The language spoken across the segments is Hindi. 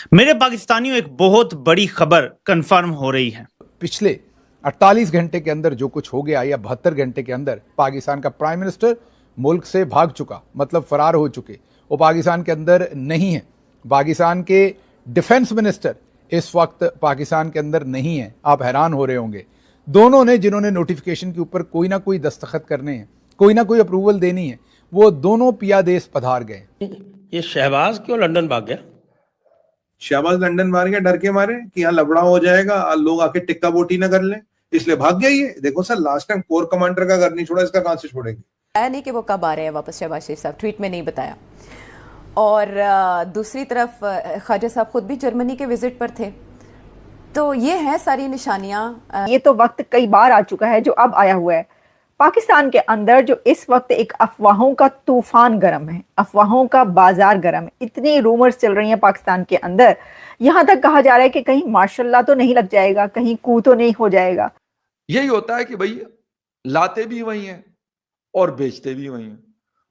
मेरे पाकिस्तानियों, एक बहुत बड़ी खबर कंफर्म हो रही है। पिछले 48 घंटे के अंदर जो कुछ हो गया या 72 घंटे के अंदर पाकिस्तान का प्राइम मिनिस्टर मुल्क से भाग चुका, मतलब फरार हो चुके, वो पाकिस्तान के अंदर नहीं है। पाकिस्तान के डिफेंस मिनिस्टर इस वक्त पाकिस्तान के अंदर नहीं है। आप हैरान हो रहे होंगे, दोनों ने जिन्होंने नोटिफिकेशन के ऊपर कोई ना कोई दस्तखत करने हैं, कोई ना कोई अप्रूवल देनी है, वो दोनों पियादेश पधार गए। ये शहबाज क्यों लंदन भाग गया? शहबाज लंदन मार गया डर के मारे कि यहाँ लफड़ा हो जाएगा, लोग आके टिक्का बोटी ना कर लें, इसलिए भाग गया। ये देखो sir, last time core commander का घर नहीं छोड़ा, इसका कहां से छोड़ेंगे? बताया नहीं कि वो कब आ रहे हैं वापस शहबाज शरीफ साहब, ट्वीट में नहीं बताया। और दूसरी तरफ ख्वाजा साहब खुद भी जर्मनी के विजिट पर थे। तो ये है सारी निशानियां। ये तो वक्त कई बार आ चुका है जो अब आया हुआ है पाकिस्तान के अंदर, जो इस वक्त एक अफवाहों का तूफान गर्म है, अफवाहों का बाजार गर्म है। इतनी रूमर्स चल रही हैं पाकिस्तान के अंदर, यहाँ तक कहा जा रहा है कि कहीं मार्शल तो नहीं लग जाएगा, कहीं कू तो नहीं हो जाएगा। यही होता है कि भाई लाते भी वही हैं और बेचते भी वही हैं,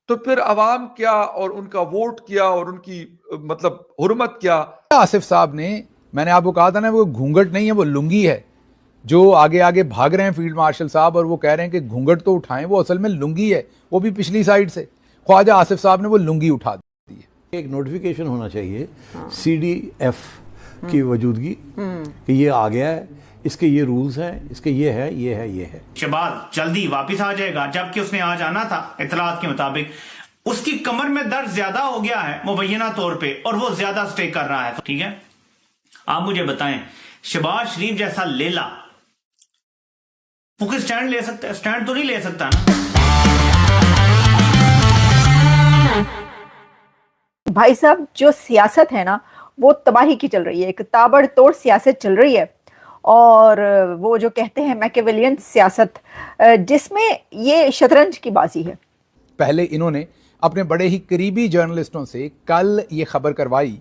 तो फिर अवाम क्या और उनका वोट क्या और उनकी मतलब हुर्मत क्या। आसिफ साहब ने, मैंने आपको कहा था ना, वो घूंघट नहीं है, वो लुंगी है। जो आगे आगे भाग रहे हैं फील्ड मार्शल साहब और वो कह रहे हैं कि घूंघट तो उठाएं, वो असल में लुंगी है, वो भी पिछली साइड से। ख्वाजा आसिफ साहब ने वो लुंगी उठा दी है। एक नोटिफिकेशन होना चाहिए CDF की वजूदगी कि ये आ गया है, इसके ये रूल्स हैं, इसके ये है, ये है, ये है। शहबाज जल्दी वापस आ जाएगा, जबकि उसने आज आना था। इतलात के मुताबिक उसकी कमर में दर्द ज्यादा हो गया है मुबैना तौर पे, और वो ज्यादा स्टे कर रहा है। ठीक है, आप मुझे बताएं, शहबाज शरीफ जैसा लेला वो कोई स्टैंड ले सकता है? स्टैंड तो नहीं ले सकता ना। भाई साहब, जो सियासत है ना वो तबाही की चल रही है, एक ताबड़तोड़ सियासत चल रही है। और वो जो कहते हैं मैकेवेलियन सियासत, जिसमें ये शतरंज की बाजी है। पहले इन्होंने अपने बड़े ही करीबी जर्नलिस्टों से कल ये खबर करवाई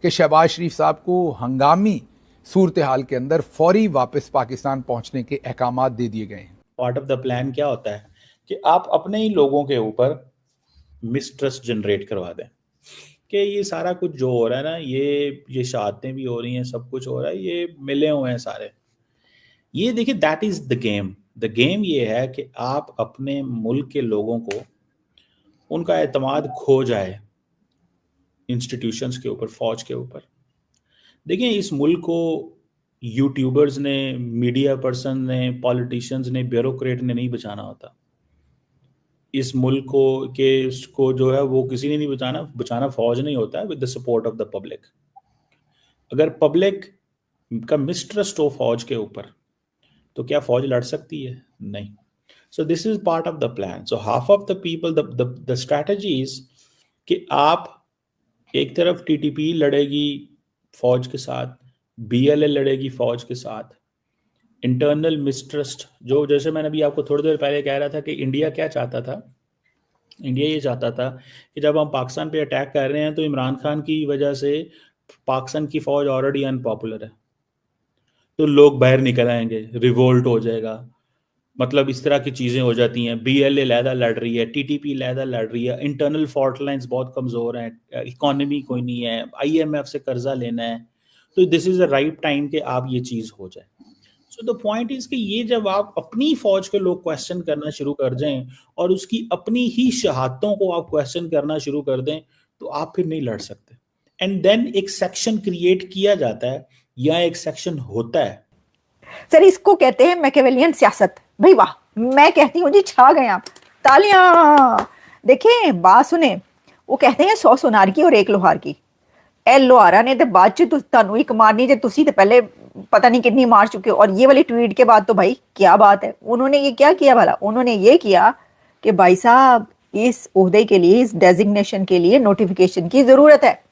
कि शहबाज शरीफ साहब को हंगामी सूरत हाल के अंदर फौरी वापस पाकिस्तान पहुंचने के अहकामात दे दिए गए हैं। पार्ट ऑफ द प्लान क्या होता है कि आप अपने ही लोगों के ऊपर मिसट्रस्ट जनरेट करवा दें कि ये सारा कुछ जो हो रहा है ना, ये शहादतें भी हो रही हैं, सब कुछ हो रहा है, ये मिले हुए हैं सारे। ये देखिए, that is the game. The game ये है कि आप अपने मुल्क के लोगों को, उनका एतमाद खो जाए इंस्टीट्यूशंस के ऊपर, फौज के ऊपर। देखिए, इस मुल्क को यूट्यूबर्स ने, मीडिया पर्सन ने, पॉलिटिशियंस ने, ब्यूरोक्रेट ने नहीं बचाना होता। इस मुल्क को जो है वो किसी ने नहीं बचाना फौज नहीं होता है, with the support of the public. अगर पब्लिक का मिसट्रस्ट हो फौज के ऊपर, तो क्या फौज लड़ सकती है? नहीं। So this is part of the plan. So half of the people, the strategy is कि आप एक तरफ TTP लड़ेगी फौज के साथ, BLA लड़ेगी फौज के साथ। इंटरनल मिसट्रस्ट, जो जैसे मैंने अभी आपको थोड़ी देर पहले कह रहा था कि इंडिया क्या चाहता था, इंडिया ये चाहता था कि जब हम पाकिस्तान पे अटैक कर रहे हैं तो इमरान खान की वजह से पाकिस्तान की फौज ऑलरेडी अनपॉपुलर है, तो लोग बाहर निकल आएंगे, रिवोल्ट हो जाएगा, मतलब इस तरह की चीज़ें हो जाती हैं। BLA लहदा लड़ रही है, TTP लहदा लड़ रही है, इंटरनल फॉल्ट लाइन्स बहुत कमज़ोर हैं, इकॉनमी कोई नहीं है, IMF से कर्जा लेना है, तो this is the right time कि आप ये चीज़ हो जाए। सो द पॉइंट इज़ कि ये जब आप अपनी फौज के लोग क्वेश्चन करना शुरू कर जाएं और उसकी अपनी ही शहादतों को आप क्वेश्चन करना शुरू कर दें, तो आप फिर नहीं लड़ सकते। एंड देन एक सेक्शन क्रिएट किया जाता है या एक सेक्शन होता है। सर, इसको कहते हैं मैकेवेलियन सियासत। भाई वाह, मैं कहती हूँ जी, छा गए आप, तालियां। देखिए, बात सुने, वो कहते हैं 100 सुनार की और 1 लोहार की। लोहारा ने तो बाद च तुहानू एक मारनी, जे तुसी तो पहले पता नहीं कितनी मार चुके हो। और ये वाली ट्वीट के बाद तो भाई क्या बात है। उन्होंने ये क्या किया भला? उन्होंने ये किया कि भाई साहब, इस ओहदे के लिए, इस डेजिग्नेशन के लिए नोटिफिकेशन की जरूरत है,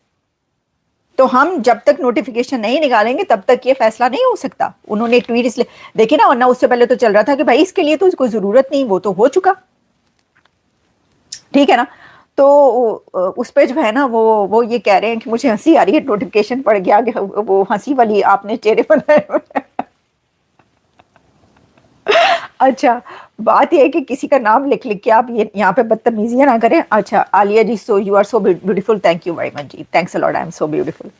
तो हम जब तक नोटिफिकेशन नहीं निकालेंगे तब तक ये फैसला नहीं हो सकता। उन्होंने ट्वीट इसलिए, देखिए ना, वरना उससे पहले तो चल रहा था कि भाई इसके लिए तो कोई जरूरत नहीं, वो तो हो चुका, ठीक है ना। तो उस पे जो है ना, वो ये कह रहे हैं कि मुझे हंसी आ रही है, नोटिफिकेशन पड़ गया, वो हंसी वाली आपने चेहरे बनाए। अच्छा, बात ये है कि किसी का नाम लिख लिख के आप ये यहाँ पे बदतमीजियां ना करें। अच्छा, Alia ji, so you are so beautiful, thank you very much ji, thanks a lot, I am so beautiful,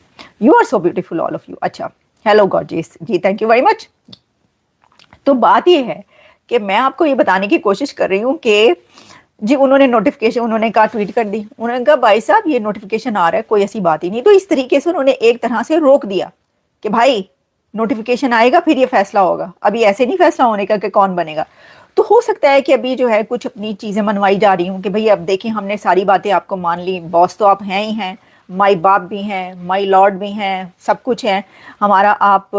you are so beautiful all of you. अच्छा, hello gorgeous ji, thank you very much. तो बात ये है कि मैं आपको ये बताने की कोशिश कर रही हूँ कि जी उन्होंने नोटिफिकेशन, उन्होंने कहा ट्वीट कर दी, उन्होंने कहा भाई साहब ये नोटिफिकेशन आ रहा है, कोई ऐसी बात ही नहीं। तो इस तरीके से उन्होंने एक तरह से रोक दिया कि भाई नोटिफिकेशन आएगा फिर ये फैसला होगा, अभी ऐसे नहीं फैसला होने का कि कौन बनेगा। तो हो सकता है कि अभी जो है कुछ अपनी चीजें मनवाई जा रही हूँ कि भाई अब देखें हमने सारी बातें आपको मान ली, बॉस तो आप हैं ही हैं, माई बाप भी हैं, माई लॉर्ड भी हैं, सब कुछ है हमारा, आप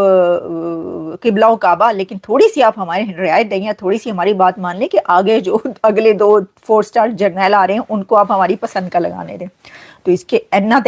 किबला काबा, लेकिन थोड़ी सी आप हमारी रियायत दें या थोड़ी सी हमारी बात मान लें कि आगे जो अगले 2 4 स्टार जर्नल आ रहे हैं उनको आप हमारी पसंद का लगाने दें। तो इसके इतना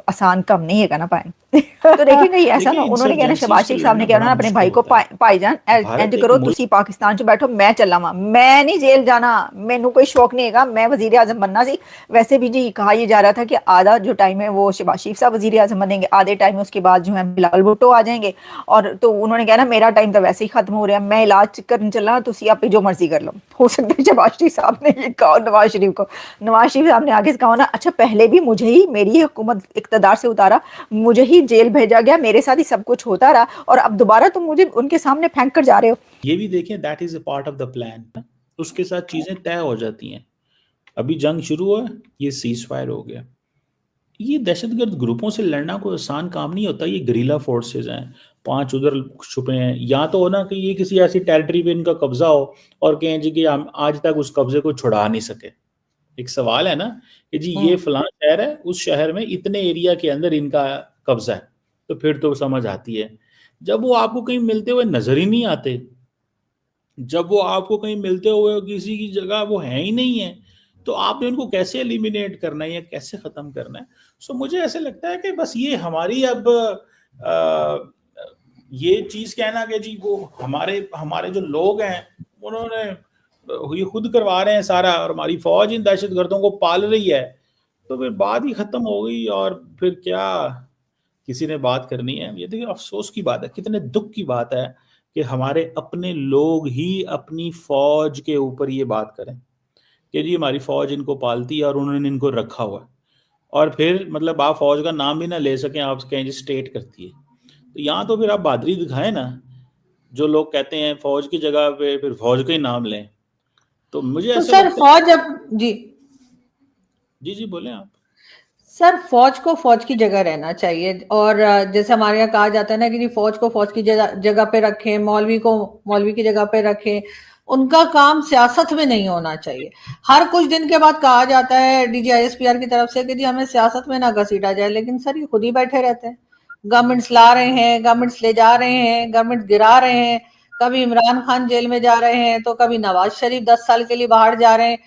आसान कम नहीं है ना पाए। तो देखेंगे ऐसा ना, उन्होंने कहना शहबाज शरीफ साहब ने कहना अपने भाई को भाईजान इंज करो तुसी पाकिस्तान च बैठो, मैं चला वा, मैं नहीं जेल जाना, मैनू कोई शौक नहीं है, मैं वजीर आजम बनना सी। वैसे भी जी कहा यह जा रहा था कि आधा जो टाइम है वो शहबाज शरीफ साहब वजीर आजम बनेंगे, आधे टाइम उसके बाद जो है बिलावल भुट्टो आ जाएंगे। और तो उन्होंने कहना मेरा टाइम तो वैसे ही खत्म हो रहा है, मैं इलाज करने चला, तुसी आप जो मर्जी कर लो। हो सकता है शहबाज शरीफ साहब ने ये कहा नवाज शरीफ को, नवाज शरीफ साहब ने आगे से कहा ना, अच्छा पहले भी मुझे ही मेरी हुकूमत इक़्तिदार से उतारा, मुझे ही जेल भेजा गया, मेरे साथ ही सब कुछ होता रहा, और अब दोबारा तुम मुझे उनके सामने फेंक कर जा रहे हो। ये भी देखें, that is a part of the plan. उसके साथ चीजें तय हो जाती हैं। अभी जंग शुरू हुआ, ये सीज फायर हो गया। ये दहशतगर्द ग्रुपों से लड़ना कोई आसान काम नहीं होता। ये गरीला फोर्सेस हैं, 5 उधर छुपे हैं, या तो हो ना कि ये किसी ऐसी टेरिटरी पे इनका कब्जा हो और कहें जी कि हम आज तक उस कब्जे को छुड़ा नहीं सके। एक सवाल है ना कि जी ये फलां शहर है, उस शहर में इतने एरिया के अंदर इनका कब्जा है, तो फिर तो समझ आती है। जब वो आपको कहीं मिलते हुए नजर ही नहीं आते, जब वो आपको कहीं मिलते हुए किसी की जगह वो है ही नहीं है, तो आपने उनको कैसे एलिमिनेट करना है या कैसे खत्म करना है। सो मुझे ऐसे लगता है कि बस ये हमारी अब ये चीज कहना कि जी वो हमारे हमारे जो लोग हैं उन्होंने ये खुद करवा रहे हैं सारा, और हमारी फौज इन दहशतगर्दों को पाल रही है, तो फिर बात ही खत्म हो गई। और फिर क्या किसी ने बात करनी है। ये देखिए अफसोस की बात है, कितने दुख की बात है कि हमारे अपने लोग ही अपनी फौज के ऊपर ये बात करें कि जी हमारी फौज इनको पालती है और उन्होंने इनको रखा हुआ है, और फिर मतलब आप फौज का नाम भी ना ले सकें, आप कहें जी स्टेट करती है। तो यहाँ तो फिर आप बहादुरी दिखाएं ना, जो लोग कहते हैं फौज की जगह पे फिर फौज का ही नाम लें। तो मुझे तो ऐसा सर लगता है। फौज अब जी बोले आप। सर फौज को फौज की जगह रहना चाहिए, और जैसे हमारे यहाँ कहा जाता है ना कि जी फौज को फौज की जगह पे रखें, मौलवी को मौलवी की जगह पे रखें, उनका काम सियासत में नहीं होना चाहिए। हर कुछ दिन के बाद कहा जाता है DGISPR की तरफ से कि जी हमें सियासत में ना घसीटा जाए, लेकिन सर ये खुद ही बैठे रहते हैं। गवर्नमेंट्स ला रहे हैं, गवर्नमेंट्स ले जा रहे हैं, गवर्नमेंट गिरा रहे हैं, कभी इमरान खान जेल में जा रहे हैं तो कभी नवाज शरीफ 10 साल के लिए बाहर जा रहे हैं।